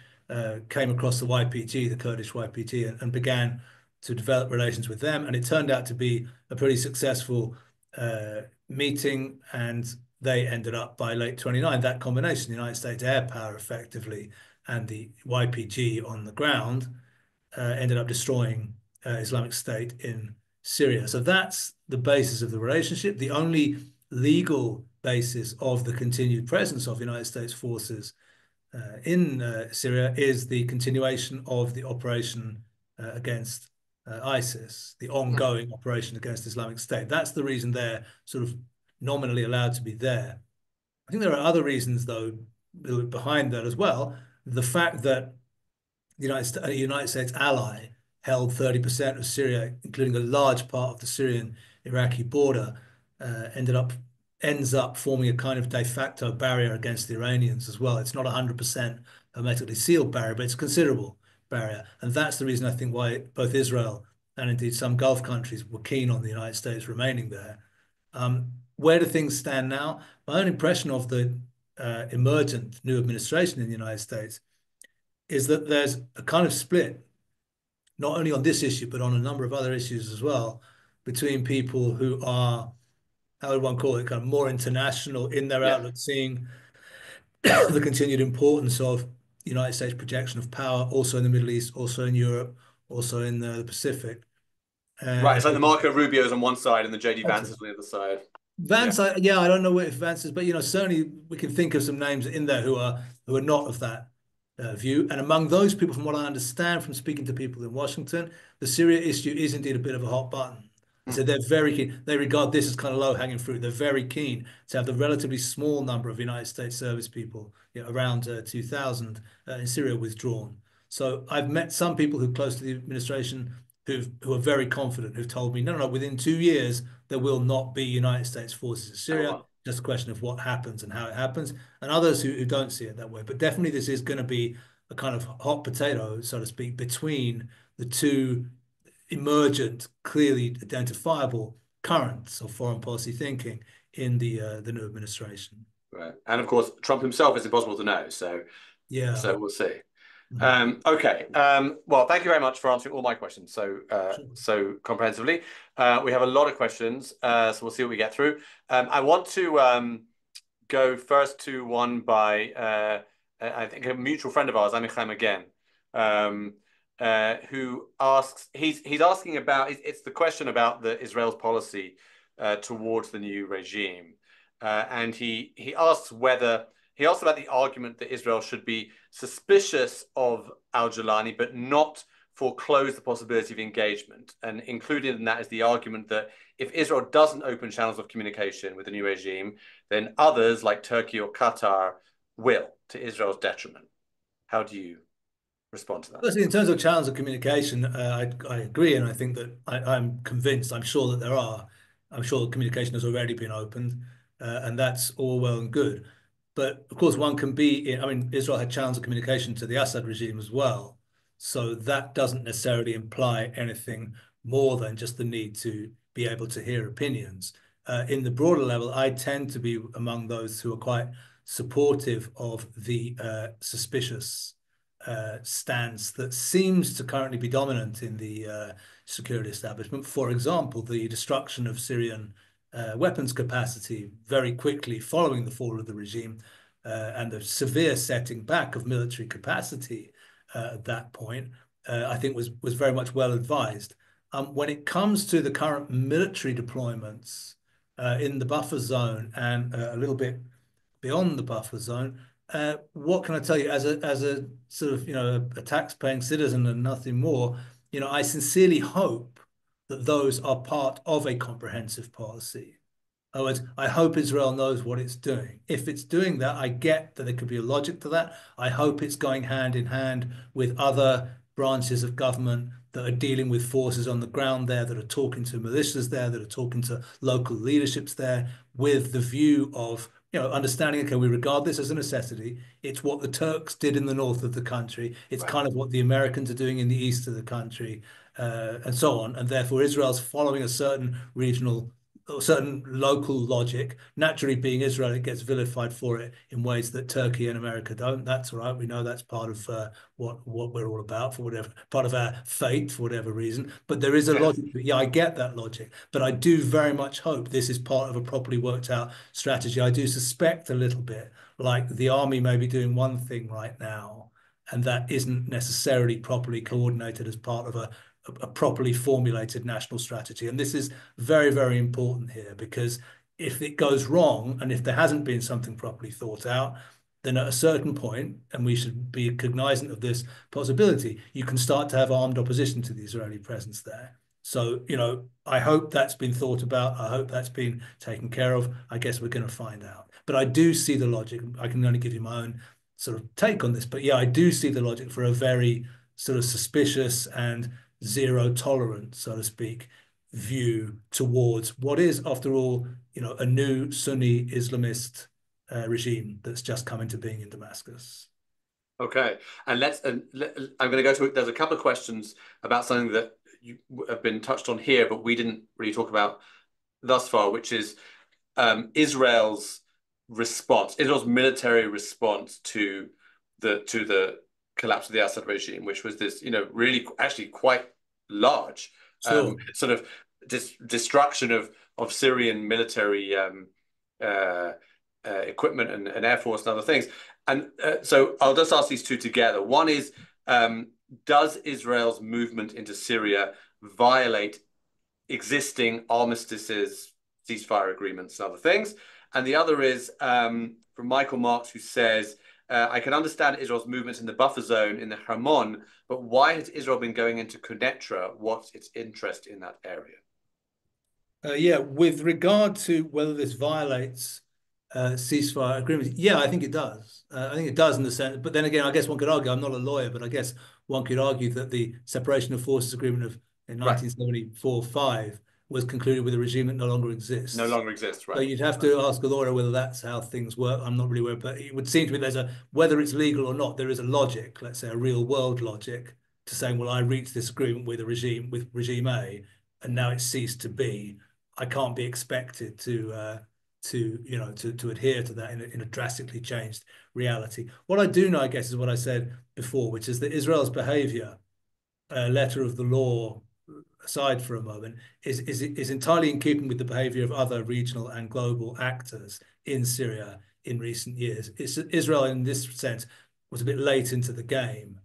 came across the YPG, the Kurdish YPG, and began to develop relations with them. And it turned out to be a pretty successful meeting, and they ended up by late 29, that combination, the United States air power effectively and the YPG on the ground, ended up destroying Islamic State in Syria. So that's the basis of the relationship. The only legal basis of the continued presence of United States forces in Syria is the continuation of the operation against ISIS, the ongoing operation against Islamic State. That's the reason they're sort of nominally allowed to be there. I think there are other reasons, though, behind that as well. The fact that the United States ally held 30% of Syria, including a large part of the Syrian-Iraqi border, ends up forming a kind of de facto barrier against the Iranians as well. It's not 100% hermetically sealed barrier, but it's a considerable barrier. And that's the reason I think why both Israel and indeed some Gulf countries were keen on the United States remaining there. Where do things stand now? My own impression of the emergent new administration in the United States is that there's a kind of split, not only on this issue, but on a number of other issues as well, between people who are how would one call it, kind of more international in their Yeah. outlook, seeing the continued importance of the United States projection of power, also in the Middle East, also in Europe, also in the Pacific. Right. And It's like the Marco Rubio's on one side and the JD that's Vance it. is on the other side. Yeah. Vance, yeah, I don't know if Vance is, but certainly we can think of some names in there who are not of that view. And among those people, from what I understand from speaking to people in Washington, the Syria issue is indeed a bit of a hot button. And so Mm. they're very keen. They regard this as kind of low-hanging fruit. They're very keen to have the relatively small number of United States service people, around 2,000 in Syria withdrawn. So I've met some people who are close to the administration who are very confident, who've told me, no, no, within 2 years there will not be United States forces in Oh, Syria. well. Just a question of what happens and how it happens, and others who don't see it that way. But definitely, this is going to be a kind of hot potato, so to speak, between the two emergent, clearly identifiable currents of foreign policy thinking in the new administration. Right. And of course, Trump himself is impossible to know. Yeah. So we'll see. Mhm. Okay. Well, thank you very much for answering all my questions Sure. so comprehensively. We have a lot of questions, so we'll see what we get through. I want to go first to one by I think a mutual friend of ours, Amichaim again, um, who asks. He's asking about. It's the question about Israel's policy towards the new regime, and he asks whether. He asked about the argument that Israel should be suspicious of al-Jawlani, but not foreclose the possibility of engagement. And included in that is the argument that if Israel doesn't open channels of communication with the new regime, then others like Turkey or Qatar will, to Israel's detriment. How do you respond to that? Firstly, in terms of channels of communication, I agree, and I think that I'm convinced. I'm sure that there are. I'm sure that communication has already been opened, and that's all well and good. But of course, one can be in. I mean, Israel had channels of communication to the Assad regime as well, so that doesn't necessarily imply anything more than just the need to be able to hear opinions. In the broader level, I tend to be among those who are quite supportive of the suspicious stance that seems to currently be dominant in the security establishment. For example, the destruction of Syrian weapons capacity very quickly following the fall of the regime and the severe setting back of military capacity at that point, I think was very much well advised. When it comes to the current military deployments in the buffer zone and a little bit beyond the buffer zone, what can I tell you as a sort of a tax-paying citizen and nothing more? I sincerely hope that those are part of a comprehensive policy. In other words, I hope Israel knows what it's doing. If it's doing that, I get that there could be a logic to that. I hope it's going hand in hand with other branches of government that are dealing with forces on the ground there, that are talking to militias there, that are talking to local leaderships there, with the view of understanding, okay, we regard this as a necessity. It's what the Turks did in the north of the country. It's Right. kind of what the Americans are doing in the east of the country, and so on. And therefore, Israel's following a certain regional or certain local logic. Naturally, being Israel, it gets vilified for it in ways that Turkey and America don't. That's all right. We know that's part of what we're all about, for whatever part of our fate, for whatever reason. But there is a Yeah. logic. Yeah, I get that logic, but I do very much hope this is part of a properly worked out strategy. I do suspect a little bit like the army may be doing one thing right now, and that isn't necessarily properly coordinated as part of a properly formulated national strategy. And this is very, very important here, because if it goes wrong and if there hasn't been something properly thought out, then at a certain point, and we should be cognizant of this possibility, you can start to have armed opposition to the Israeli presence there. So, I hope that's been thought about. I hope that's been taken care of. I guess we're going to find out. But I do see the logic. I can only give you my own sort of take on this. But yeah, I do see the logic for a very sort of suspicious and zero tolerance, so to speak, view towards what is, after all, a new Sunni Islamist regime that's just come into being in Damascus. Okay. And I'm going to go to. There's a couple of questions about something that you have been touched on here, but we didn't really talk about thus far, which is Israel's response, Israel's military response to the collapse of the Assad regime, which was this, really actually quite large. Sure. Sort of destruction of Syrian military uh, equipment and air force and other things. And so I'll just ask these two together. One is, does Israel's movement into Syria violate existing armistices, ceasefire agreements, and other things? And the other is from Michael Marks, who says, I can understand Israel's movement in the buffer zone in the Hermon, but why has Israel been going into Quneitra? What's its interest in that area? Yeah, with regard to whether this violates ceasefire agreements, yeah, I think it does. I think it does in the sense, but then again, I guess one could argue, I'm not a lawyer, but I guess one could argue that the separation of forces agreement of in Right. 1974-5 was concluded with a regime that no longer No exists. longer exists, So right? you'd have to ask a lawyer whether that's how things work. I'm not really aware, but it would seem to me there's a, whether it's legal or not, there is a logic, let's say a real world logic to saying, well, I reached this agreement with a regime, with regime A, and now it's ceased to be. I can't be expected to adhere to that in a drastically changed reality. What I do know, I guess, is what I said before, which is that Israel's behavior, letter of the law aside for a moment, is entirely in keeping with the behavior of other regional and global actors in Syria in recent years. Israel, in this sense, was a bit late into the game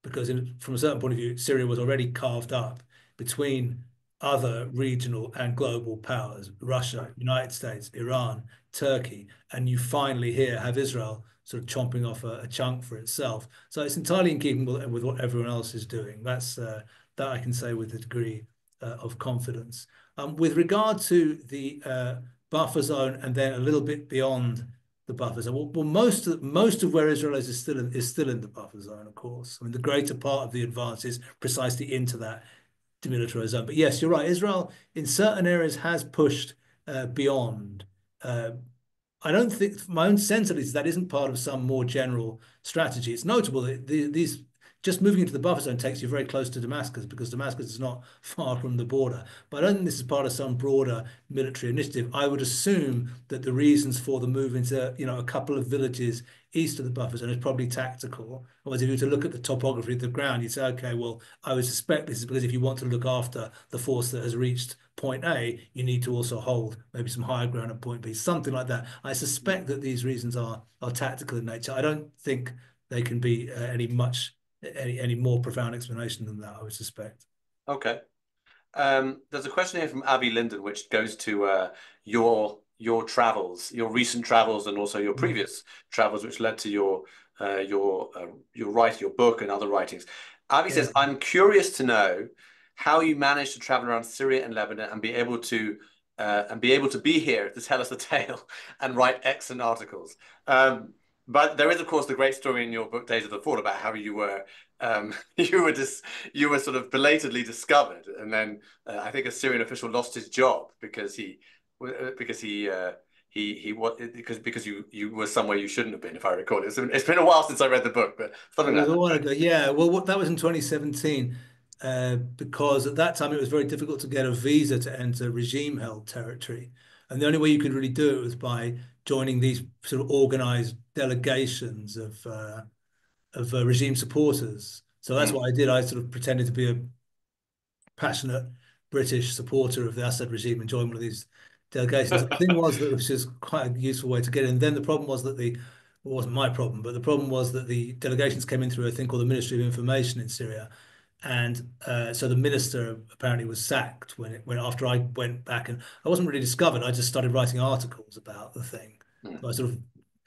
because, from a certain point of view, Syria was already carved up between other regional and global powers, Russia, United States, Iran, Turkey, and you finally here have Israel sort of chomping off a chunk for itself. So it's entirely in keeping with what everyone else is doing. That I can say with a degree of confidence. With regard to the buffer zone and then a little bit beyond the buffer zone, well, most of where Israel is still in the buffer zone, of course. I mean, the greater part of the advance is precisely into that demilitarized zone. But yes, you're right. Israel in certain areas has pushed beyond. Uh, I don't think my own sense at least that isn't part of some more general strategy. It's notable that these just moving into the buffer zone takes you very close to Damascus because Damascus is not far from the border. But I don't think this is part of some broader military initiative. I would assume that the reasons for the move into, a couple of villages east of the buffer zone is probably tactical. Otherwise, if you were to look at the topography of the ground, you'd say, okay, well, I would suspect this is because if you want to look after the force that has reached point A, you need to also hold maybe some higher ground at point B, something like that. I suspect that these reasons are tactical in nature. I don't think they can be any more profound explanation than that, I would suspect. Okay. There's a question here from Abby Linden, which goes to your travels, your recent travels, and also your Mm. previous travels, which led to your writing, your book, and other writings. Abby Yeah. says, "I'm curious to know how you managed to travel around Syria and Lebanon and be able to be here to tell us the tale and write excellent articles." But there is, of course, the great story in your book, Days of the Fall, about how you were you were sort of belatedly discovered, and then I think a Syrian official lost his job because because you were somewhere you shouldn't have been, if I recall. It's been a while since I read the book, but It something was like a that. while ago. Yeah. Well, that was in 2017, because at that time it was very difficult to get a visa to enter regime-held territory. And the only way you could really do it was by joining these sort of organized delegations of regime supporters. So that's Mm. what I did. I sort of pretended to be a passionate British supporter of the Assad regime and joined one of these delegations. The thing was that which is quite a useful way to get in. Then the problem was that well, it wasn't my problem, but the problem was that the delegations came in through a thing called the Ministry of Information in Syria. And so the minister apparently was sacked when after I went back, and I wasn't really discovered. I just started writing articles about the thing. Mm. So I sort of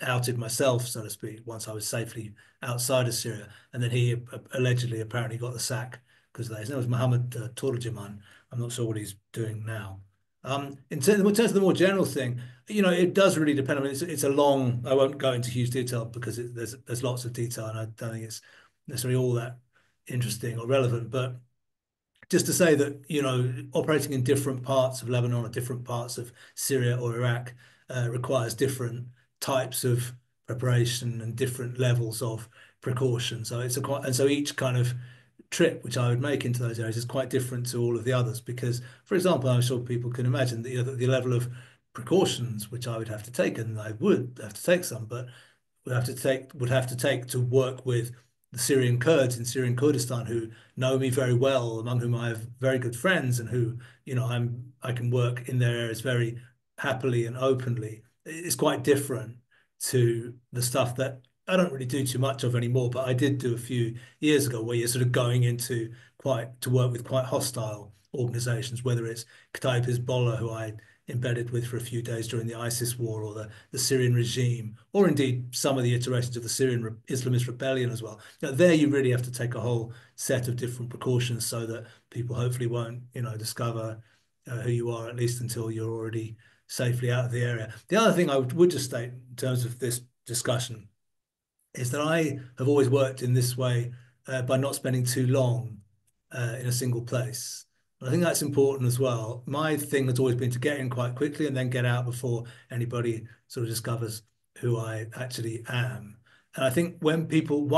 outed myself, so to speak, once I was safely outside of Syria. And then he allegedly apparently got the sack because of that. His name was Mohammed Turjiman. I'm not sure what he's doing now. In terms of the more general thing, it does really depend. I mean, it's a long. I won't go into huge detail because there's lots of detail, and I don't think it's necessarily all that interesting or relevant. But just to say that, operating in different parts of Lebanon or different parts of Syria or Iraq requires different types of preparation and different levels of precaution. So and so each kind of trip which I would make into those areas is quite different to all of the others because, for example, I'm sure people can imagine that, the level of precautions which I would have to take, and I would have to take some, but would have to take to work with the Syrian Kurds in Syrian Kurdistan who know me very well, among whom I have very good friends, and who, I can work in their areas very happily and openly. It's quite different to the stuff that I don't really do too much of anymore, but I did do a few years ago, where you're sort of going into quite to work with quite hostile organizations, whether it's Kataib Hezbollah, who I embedded with for a few days during the ISIS war, or the Syrian regime, or indeed some of the iterations of the Syrian Islamist rebellion as well. There you really have to take a whole set of different precautions so that people hopefully won't, discover who you are, at least until you're already safely out of the area. The other thing I would just state in terms of this discussion is that I have always worked in this way, by not spending too long in a single place. And I think that's important as well. My thing has always been to get in quite quickly and then get out before anybody sort of discovers who I actually am. And I think one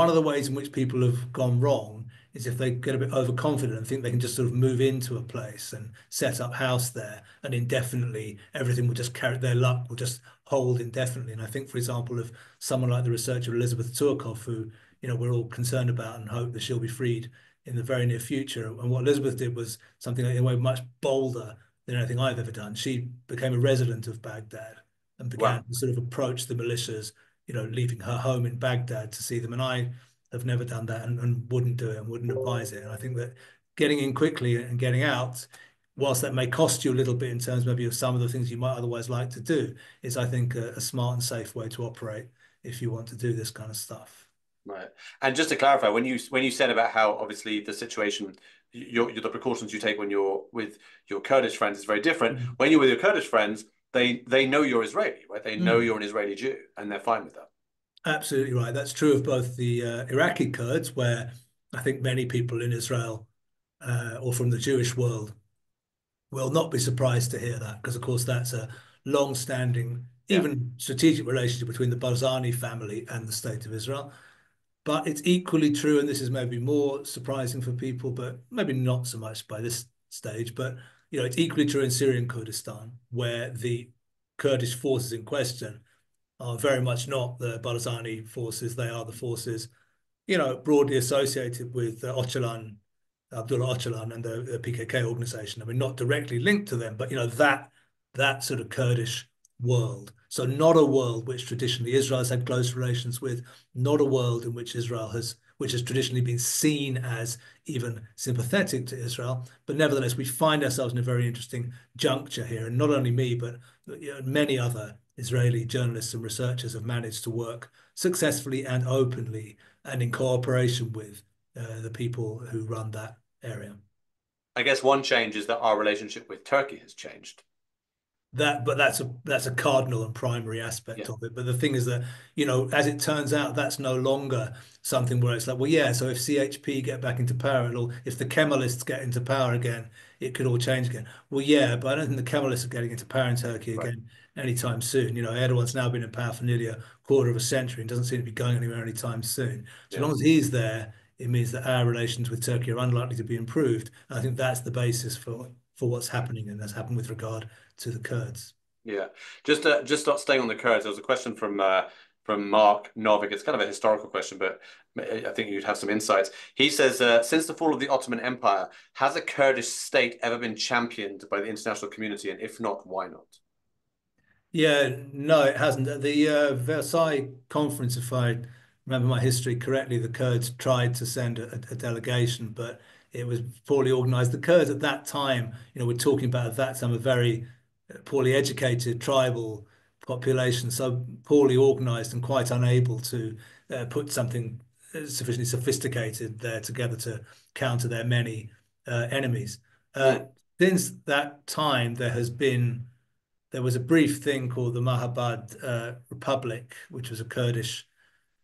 of the ways in which people have gone wrong is if they get a bit overconfident and think they can just sort of move into a place and set up house there, and indefinitely everything will just carry their luck will just hold indefinitely. And I think, for example, of someone like the researcher Elizabeth Turkov, who, we're all concerned about and hope that she'll be freed in the very near future. And what Elizabeth did was something in a way much bolder than anything I've ever done. She became a resident of Baghdad and began Wow. to sort of approach the militias, leaving her home in Baghdad to see them. And I have never done that, and wouldn't do it and wouldn't advise it. And I think that getting in quickly and getting out, whilst that may cost you a little bit in terms maybe of some of the things you might otherwise like to do, is, I think, a smart and safe way to operate if you want to do this kind of stuff. Right. And just to clarify, when you said about how obviously the situation, the precautions you take when you're with your Kurdish friends is very different. Mm. When you're with your Kurdish friends, they know you're Israeli, right? They know Mm. you're an Israeli Jew, and they're fine with that. Absolutely right. That's true of both the Iraqi Kurds, where I think many people in Israel, or from the Jewish world, will not be surprised to hear that, because, of course, that's a long-standing, Yeah. even strategic relationship between the Barzani family and the State of Israel. But it's equally true, and this is maybe more surprising for people, but maybe not so much by this stage. But it's equally true in Syrian Kurdistan, where the Kurdish forces in question are very much not the Barzani forces. They are the forces, broadly associated with Abdullah Öcalan and the PKK organization. I mean, not directly linked to them, but that sort of Kurdish world. So not a world which traditionally Israel has had close relations with, not a world in which which has traditionally been seen as even sympathetic to Israel. But nevertheless, we find ourselves in a very interesting juncture here. And not only me, but many other Israeli journalists and researchers have managed to work successfully and openly and in cooperation with the people who run that area. I guess one change is that our relationship with Turkey has changed. But that's a cardinal and primary aspect Yeah. of it. But the thing is that, as it turns out, that's no longer something where it's like, well, yeah, so if CHP get back into power, if the Kemalists get into power again, it could all change again. Well, yeah, but I don't think the Kemalists are getting into power in Turkey Right. again anytime soon. Erdogan's now been in power for nearly a quarter of a century and doesn't seem to be going anywhere anytime soon. So Yeah. long as he's there, it means that our relations with Turkey are unlikely to be improved. And I think that's the basis for what's happening, and that's happened with regard to the Kurds. Yeah. Just not staying on the Kurds. There was a question from Mark Novick. It's kind of a historical question, but I think you'd have some insights. He says, since the fall of the Ottoman Empire, has a Kurdish state ever been championed by the international community? And if not, why not? Yeah, no, it hasn't. At the Versailles conference, if I remember my history correctly, the Kurds tried to send a delegation, but it was poorly organized. The Kurds at that time, we're talking about at that time a very poorly educated tribal population, so poorly organized and quite unable to put something sufficiently sophisticated there together to counter their many enemies. Uh, Mm, since that time, there was a brief thing called the Mahabad Republic, which was a Kurdish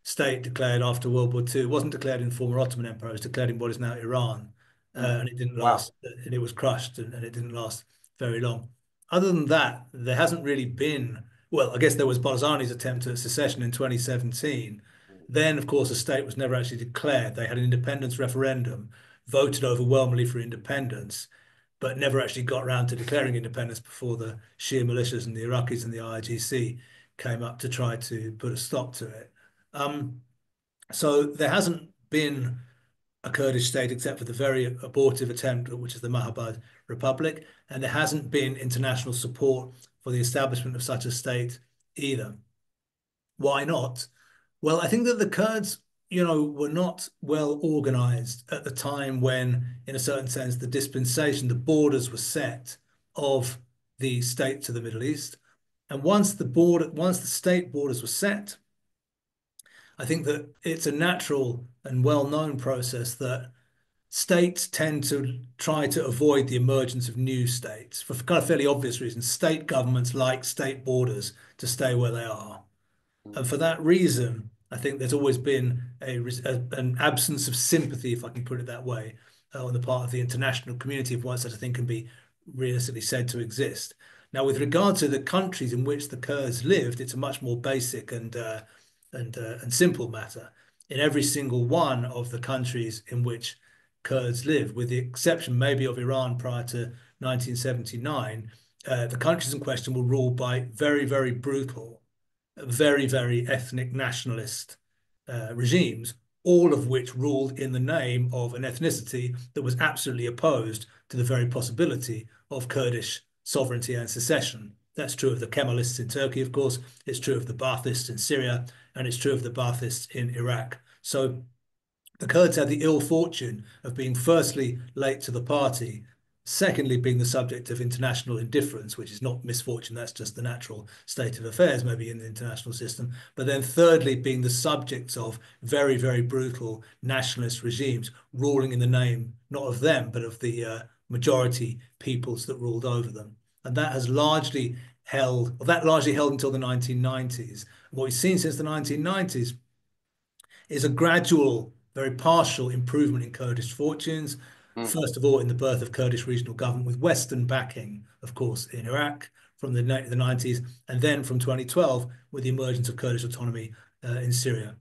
state declared after World War II. It wasn't declared in the former Ottoman Empire, it was declared in what is now Iran. mm. And it didn't Wow. last, and it was crushed, and it didn't last very long. Other than that, there hasn't really been, well, I guess there was Barzani's attempt at secession in 2017. Then, of course, a state was never actually declared. They had an independence referendum, voted overwhelmingly for independence, but never actually got around to declaring independence before the Shia militias and the Iraqis and the IRGC came up to try to put a stop to it. Um, so there hasn't been a Kurdish state except for the very abortive attempt, which is the Mahabad Republic, and there hasn't been international support for the establishment of such a state either. Why not? Well, I think that the Kurds, were not well organized at the time when, in a certain sense, the dispensation, the borders were set of the states of the Middle East. And once the state borders were set, I think that it's a natural and well-known process that states tend to try to avoid the emergence of new states for kind of fairly obvious reasons. State governments like state borders to stay where they are. And for that reason, I think there's always been an absence of sympathy, if I can put it that way, on the part of the international community of what such a thing can be realistically said to exist. Now, with regard to the countries in which the Kurds lived, it's a much more basic and simple matter. In every single one of the countries in which Kurds live, with the exception maybe of Iran prior to 1979, the countries in question were ruled by very, very brutal, very, very ethnic nationalist regimes, all of which ruled in the name of an ethnicity that was absolutely opposed to the very possibility of Kurdish sovereignty and secession. That's true of the Kemalists in Turkey, of course. It's true of the Baathists in Syria, and it's true of the Baathists in Iraq. So the Kurds had the ill fortune of being firstly late to the party, secondly being the subject of international indifference, which is not misfortune, that's just the natural state of affairs maybe in the international system, but then thirdly being the subjects of very, very brutal nationalist regimes ruling in the name not of them but of the majority peoples that ruled over them. And that has largely held, or that largely held until the 1990s. What we've seen since the 1990s is a gradual, very partial improvement in Kurdish fortunes. First of all, in the birth of Kurdish regional government with Western backing, of course, in Iraq from the 90s, and then from 2012 with the emergence of Kurdish autonomy in Syria.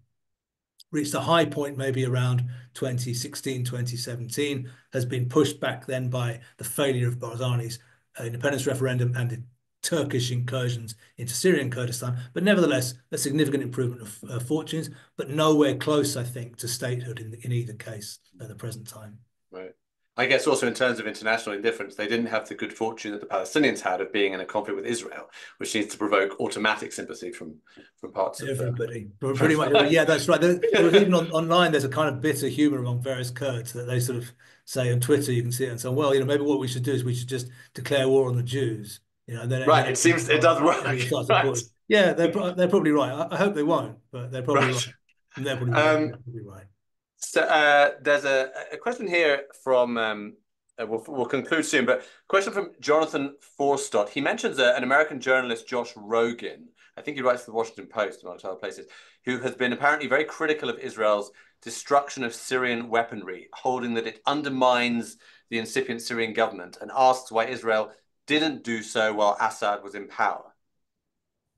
Reached a high point maybe around 2016, 2017, has been pushed back then by the failure of Barzani's independence referendum and the Turkish incursions into Syrian Kurdistan, but nevertheless, a significant improvement of fortunes, but nowhere close, I think, to statehood in either case at the present time. Right. I guess also in terms of international indifference, they didn't have the good fortune that the Palestinians had of being in a conflict with Israel, which needs to provoke automatic sympathy from parts of everybody. Pretty much, yeah, that's right. There was even online, there's a kind of bitter humor among various Kurds that they sort of say on Twitter, you can see it and say, well, maybe what we should do is we should just declare war on the Jews. And then right, it seems it does work. Right. Yeah, they're probably right. I hope they won't, but they're probably right. And they're probably right. They're probably right. So there's a question here from we'll conclude soon, but question from Jonathan Forstott. He mentions an American journalist, Josh Rogin. I think he writes for the Washington Post, amongst other places, who has been apparently very critical of Israel's destruction of Syrian weaponry, holding that it undermines the incipient Syrian government, and asks why Israel didn't do so while Assad was in power.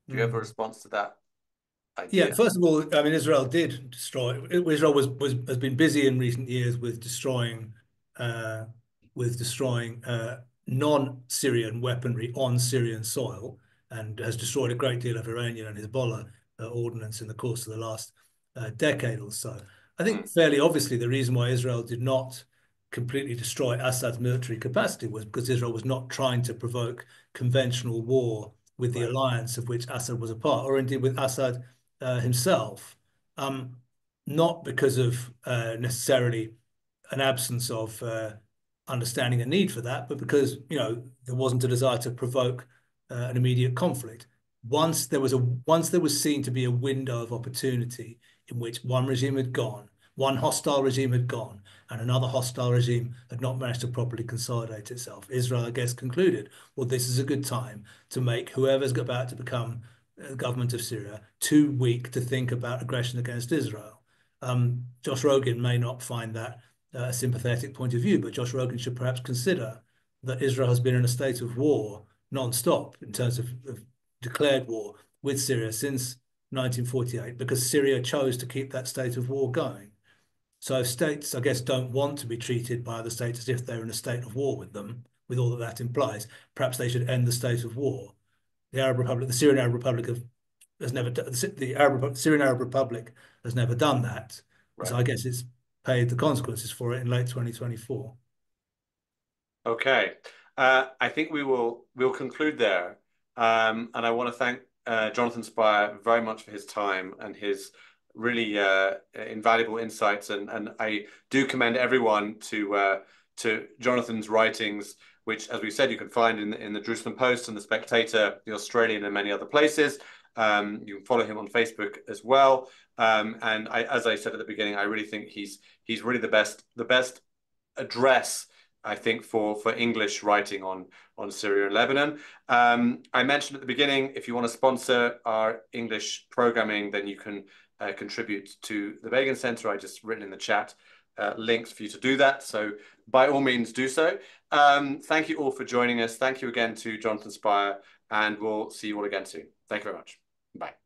Do you have a response to that idea? Yeah, first of all, I mean, Israel did destroy. Israel has been busy in recent years with destroying non-Syrian weaponry on Syrian soil, and has destroyed a great deal of Iranian and Hezbollah ordnance in the course of the last decade or so. I think fairly obviously the reason why Israel did not completely destroy Assad's military capacity was because Israel was not trying to provoke conventional war with the alliance of which Assad was a part, or indeed with Assad himself, not because of necessarily an absence of understanding a need for that, but because there wasn't a desire to provoke an immediate conflict. Once there was seen to be a window of opportunity in which one regime had gone, one hostile regime had gone, and another hostile regime had not managed to properly consolidate itself, Israel, I guess, concluded, well, this is a good time to make whoever's about to become the government of Syria too weak to think about aggression against Israel. Josh Rogin may not find that a sympathetic point of view, but Josh Rogin should perhaps consider that Israel has been in a state of war non-stop in terms of declared war with Syria since 1948, because Syria chose to keep that state of war going. So if states, I guess, don't want to be treated by other states as if they're in a state of war with them, with all that implies, perhaps they should end the state of war. The Arab Republic, the Syrian Arab Republic has never, Syrian Arab Republic has never done that. Right. So I guess it's paid the consequences for it in late 2024. Okay. I think we'll conclude there. And I want to thank Jonathan Spire very much for his time and his really invaluable insights. And I do commend everyone to Jonathan's writings, which, as we said, you can find in the Jerusalem Post and the Spectator, the Australian, and many other places. You can follow him on Facebook as well. And as I said at the beginning, I really think he's really the best address, I think, for English writing on Syria and Lebanon. I mentioned at the beginning, if you want to sponsor our English programming, then you can contribute to the Begin Center. I just written in the chat links for you to do that. So by all means, do so. Thank you all for joining us. Thank you again to Jonathan Spire, and we'll see you all again soon. Thank you very much. Bye.